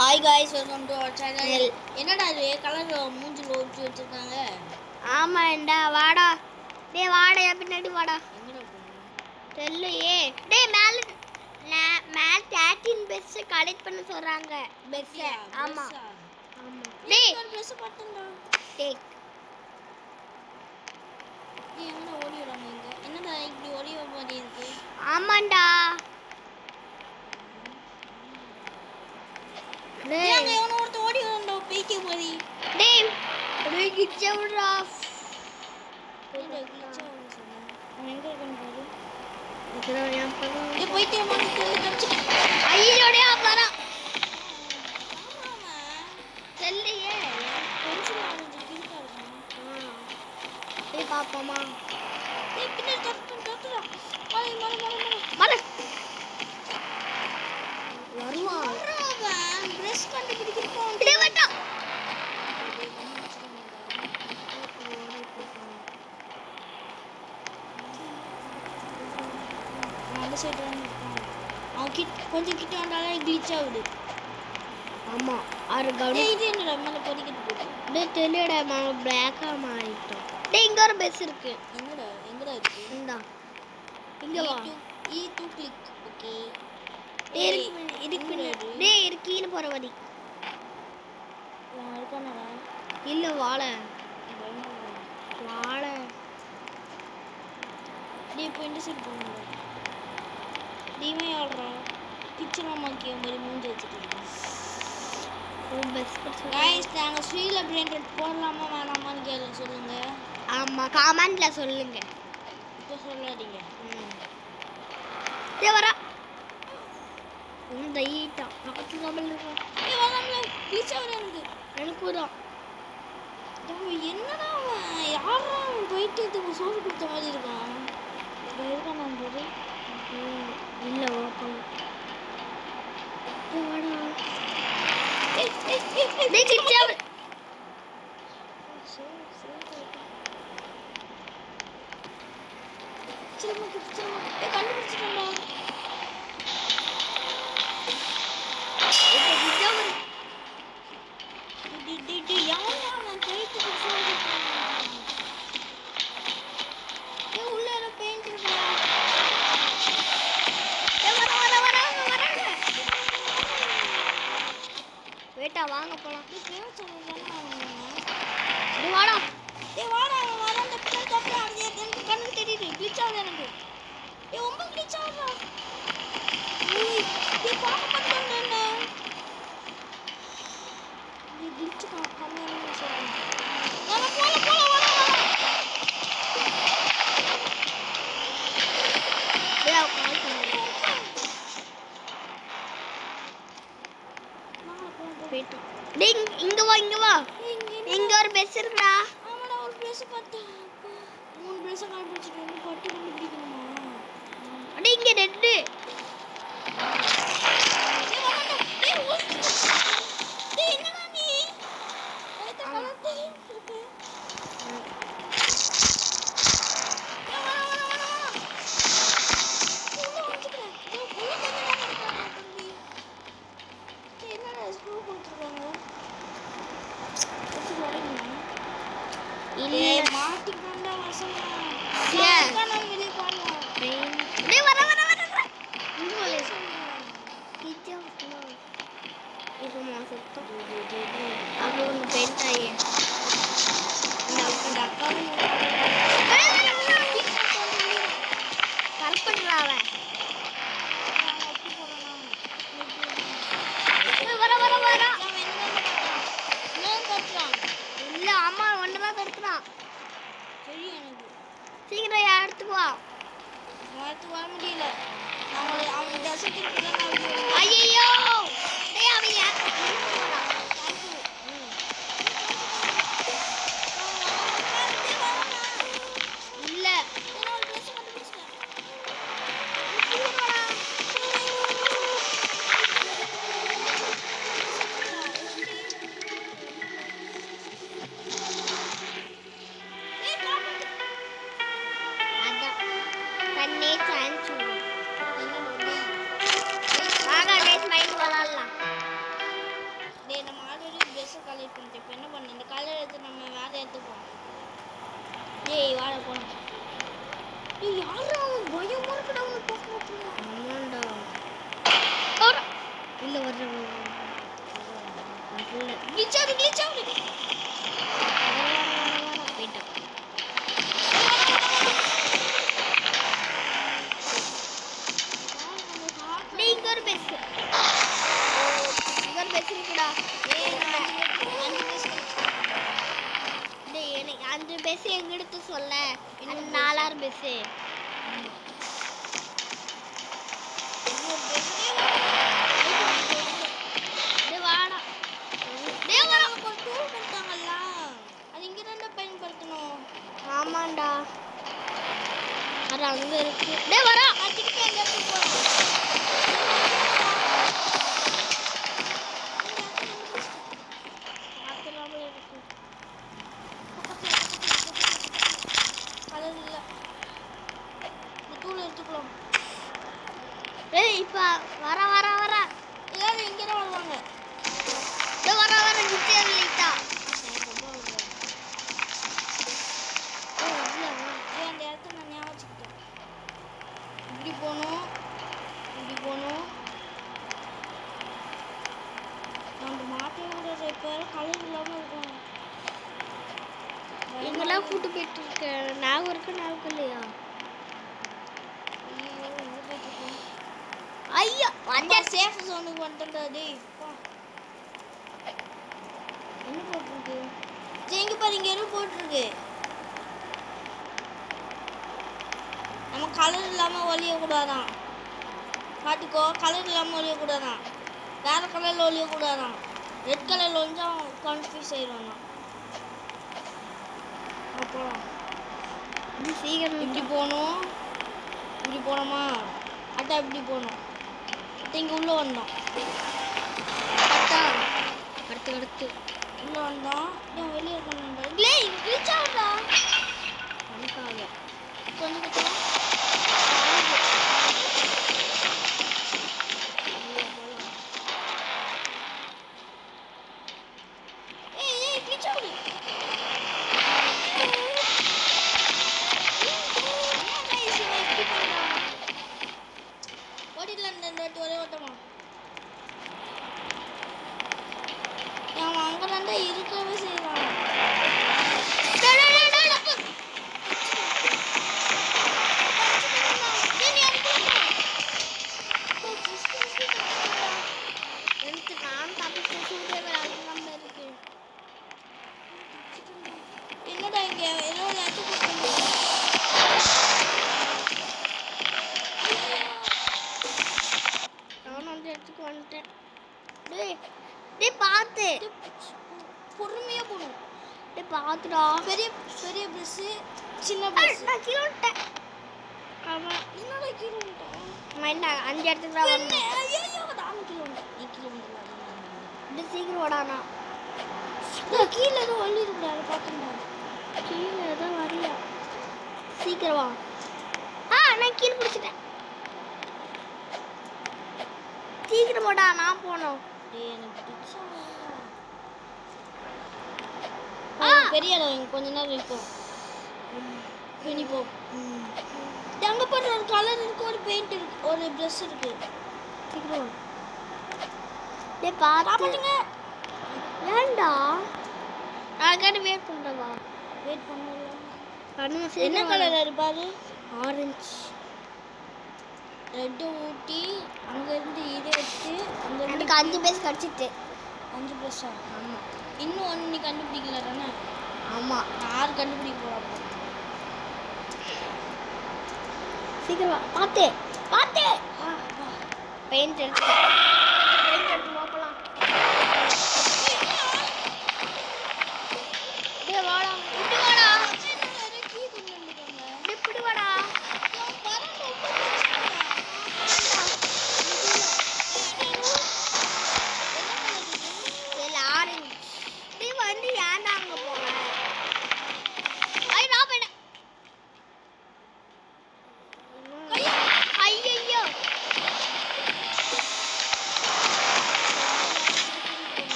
Hi guys, welcome to our channel. என்னடா இது colour மூஞ்சில ஊற்றி வச்சிருக்காங்க? ஆமாண்டா, வாடா. டேய் வாடா, பின்னாடி வாடா. எங்கடா போறீங்க? தெரியலையே. டேய் மேல 13 பெஸ் கலெக்ட் பண்ண சொல்றாங்க. பெஸ். ஆமா ஆமா. டேய் ஒரு பெஸ் பட்டன்டா. டேக். டேய் எங்கடா ஓடி வராங்க இங்க? என்னடா இப்படி ஓடி வர மாதிரி இருக்கு? ஆமாண்டா. டேய் அங்க எவனோ ஒருத்தன் ஓடி வரான்டா பேய்க்கு மாதிரி. டேய் டேய் கிச்ச விடுடா. என்னடா கிச்சா வந்து சொன்னா? அவன் எங்க இருக்கான்னு பாரு. இதுல ஏன் பாரு. டேய் போயிட்டே மாதிரி தப்பிச்சு. ஐயோடே அப்பறா. ஆமாமா. தெரியலையே. பென்சில் ஆரஞ்சு கிறுக்கா இருக்கான். டேய் பாப்போமா. டேய் பின்னாடி தட்டுடா. மலை. வருவான். பிரஷ் கண்டுபிடிக்கிறோம். டேய் வட்டா. அந்த சைடு இருக்கான். அவன் கொஞ்சம் கிட்ட வந்தாலே கிளிச் ஆகுது. ஆமா ஆறு கவுனி. இது என்னடா மேல படிக்கிட்டு போகுது? டேய் தெரியடா, நான் பிளாக்கா மாறிட்டோம். டேய் இங்க ஒரு பெஸ் இருக்கு. எங்கடா இருக்கு? இந்தா இங்க வா. E2 click. ஓகே. இதுக்கு டேய் இருக்கீன்னு போற வழி. நான் இருக்கானடா. இல்ல வாழ. டேய் இப்போ இந்த சைடு போறோம்டா. டீமே ஆடுறா. கிச்சன் மாமாக்கு மாதிரி மூஞ்சி வச்சிட்டு இருக்கான். गाइस நாங்க ஸ்ரீல பிராண்டட் போடலாமா வேணாமான்னு கேளுங்க, சொல்லுங்க. ஆமா கமெண்ட்ல சொல்லுங்க. இப்போ சொல்லாதீங்க. டேய் வரா. இந்த ஈட்டா பக்கத்து கபல் இருக்கா. டேய் வரம்ல கிளிச் ஆகுது எனக்கு வரா. டேய் என்னடா அவன் யாரா அவன் போயிட்டு இதுக்கு சோறு கொடுத்த மாதிரி இருக்கான். இருக்கான் நம்பரு. இல்ல ஓப்பன். டேய் வாடா. டேய் கிச்சா. ஏய் கண்டுபிடிச்சிட்டேன்டா. வேட்டா வாங்க போலாம். டேய் வாடா. டேய் வாடா அவன் வரான்டா. பின்னாடி தப்பா எனக்கு கண்ணு தெரியுது. கிளிச் ஆகுது எனக்கு. டேய் ரொம்ப கிளிச் ஆகுதா. டேய் பாக்க மாட்டேன்டா. நீ கிளிச் பண்ணாம சொல்றேன். போலாம். டேய் கால் பண்ணு. வேட்டா. டேய் இங்க வா. இங்க ஒரு பெஸ் இருக்குடா. ஆமாடா ஒரு பிளேஸ் பார்த்தா. 3 பிளேஸ் கண்டுபிடிச்சிட்டு வந்து பட்டி கண்டுபிடிக்கணுமா? அட இங்க ரெட். என்னடா நீ? ஐட்ட கலந்து இருக்கு. இல்ல மாட்டிக்கண்டா வசமா. ஏ நான் வெளிய போறேன். டேய் வர. இங்க வாலே. கிச்சா வா. இப்போ மாசத்து. அது ஒரு பென்டாயே. இந்த அக்கா கற்பன்றாவ. வர. இல்ல அம்மா ஒண்ணா தடுத்துறான். தெரியும் எனக்கு. சீக்கிரம் எடுத்துக்கு வா. வர முடியல. அவன் டெசர்ட்டுக்கு தான் ஐயோ டேய் அவன் இல்ல தண்ணே சான்ஸ். ஆகா டேஸ் மைண்ட் வாலா. இல்ல கிளிச் ஆகுது போயிட்டான் டேய் இங்க ஒரு பெஸ் இருக்குடா டேய் எனக்கு 5 பெஸ் எங்க எடுத்து சொல்ல இன்னும் 4 பெஸ் டேய் வாடா டேய் வாடா ஒரு டூல் கொடுத்தாங்கல்ல அது இங்க தான் பயன்படுத்தணும். ஆமாண்டா அது அங்க இருக்கு டேய் வாடா திருப்பி அந்த இடத்துக்கு போறோம். பாத்துறாமல இருக்கு கலர் இல்ல இந்த டூல் எடுத்துக்கலாம். டேய் இப்ப வர எல்லாரும் இங்க தான் வருவாங்க. டேய் வர நிச்சயம் லைட்டா அந்த இடத்த நான் ஞாபகம் வச்சுக்கிட்டேன். இப்படி போகணும் நம்ம மாட்டே விடுறது இப்போ கலர் இல்லாமல் இருக்கும். எங்கெல்லாம் கூட்டு போயிட்டு இருக்க ஞாபகம் இல்லையா ஐயா அந்த சேஃப் ஜோனுக்கு வந்துட்டா டேய். என்ன போட்டுருக்கு? இங்க பாரு இங்க என்ன போட்டுருக்கு? நம்ம கலர் இல்லாமல் ஒழியக்கூடாதான். காட்டுக்கோ கலர் இல்லாமல் ஒழியக்கூடாதான். வேறு கலரில் ஒழியக்கூடாதான். ரெட் கலரில் ஒழிஞ்சா கன்ஃபியூஸ் ஆயிடுவானா. அப்புறம் இது சீக்கிரம் இப்படி போகணும். இப்படி போனோமா அட்டா இப்படி போகணும். இங்கே உள்ளே வந்தோம். கரெக்டா அடுத்து உள்ளே வந்தோம். ஏன் வெளியே இருக்கணும் இல்லை ரீச் ஆகுதா நமக்காக கொஞ்சம் கொஞ்சம் ஒரே ஓட்டமா அவன் அங்கதாண்டா இருக்கவே செய்வான். என்னடா இங்க ஏதோ இடத்துக்கு வந்துட்டேன். டேய் பார்த்து பொறுமையா போகணும். டேய் பார்த்துடா பெரிய பெரிய பஸ் சின்ன பஸ். நான் கீழே விட்டேன். ஆமா என்னடா கீழே விட்டேன். மைண்டா 5 இடத்துக்கு தான் வரணும். ஐயோ நான் கீழே விட்டேன். நீ கீழே விட்டல. டேய் சீக்கிரம் வாடானா. கீழே ஏதோ வழி இருக்குடா அதை பார்த்துடா. கீழே ஏதோ வழியா சீக்கிரம் வா. நான் கீழே பிடிச்சிட்டேன். சீக்கிரம் போடா நான் போனோம். டேய் எனக்கு பிடிச்சா பெரிய இடம் கொஞ்ச நேரம் இருக்கும். பின்னி போ. அங்க பாரு ஒரு கலர் இருக்கு, ஒரு பெயிண்ட் இருக்கு, ஒரு பிரஷ் இருக்கு. சீக்கிரம் டேய் பாத்துங்க. ஏன்டா நாளைக்கு வெயிட் பண்றவா? வெயிட் பண்ணல. பண்ணுங்க. என்ன கலர் இருப்பாரு? ஆரஞ்சு. ரெட் ஊட்டி அங்க இருந்து இதை எடுத்து அங்க எனக்கு 5 பேஸ் கிடைச்சிட்டு 5 பிரஷா. ஆமா இன்னும் ஒன்று நீ கண்டுபிடிக்கல தானே? ஆமா நான் 6 கண்டுபிடிக்க போறேன். சீக்கிரம் வா. பாத்து பெயிண்ட் எடுத்து போகலாம். டேய் வாடா இப்படி வாடா. இப்படி வாடா. வந்து ஏன்டா அங்க போற? நான் போயிட்டேன். ஐயோ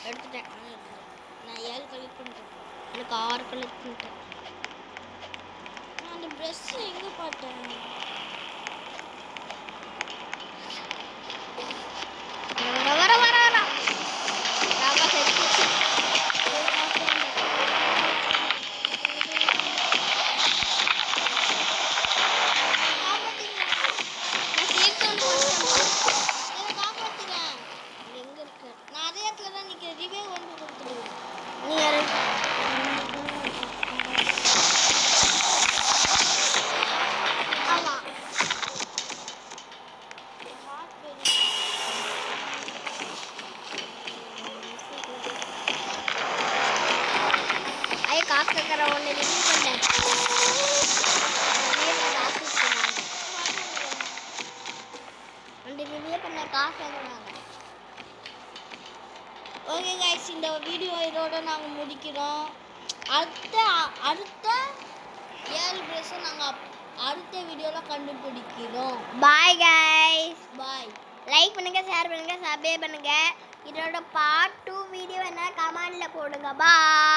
எடுத்துட்டேன். நான் 7 கலெக்ட் பண்ணிட்டேன். எனக்கு 6 கலெக்ட் பண்ணிட்டேன். நான் அந்த ப்ரெஷ் எங்கே பார்த்தேன்? வர வர வர வர ராமா செத்து. நான் சேர்த்து காப்பாத்துறேன். எங்க இருக்கு நான் அதே இடத்துல தான் நிற்கிறேன். ரிவே ஒன்று கொடுத்துருவேன். நீ யாரு? ஆமா ஐயா காசு கேட்கற ஒன்று ரிவ்யூ பண்ணேன். அந்த ரிவ்யூ பண்ண காசு கேட்குறாங்க. ஓகே கைஸ், இந்த வீடியோ இதோட நாங்கள் முடிக்கிறோம். அடுத்த 7 ப்ரெஷ்ஷை நாங்கள் அடுத்த வீடியோவில் கண்டுபிடிக்கிறோம். Bye guys. பாய். லைக் பண்ணுங்க, ஷேர் பண்ணுங்க, சப்ஸ்கிரைப் பண்ணுங்க. இதோட பார்ட் 2 வீடியோ என்ன கமெண்ட்ல போடுங்க. பாய்.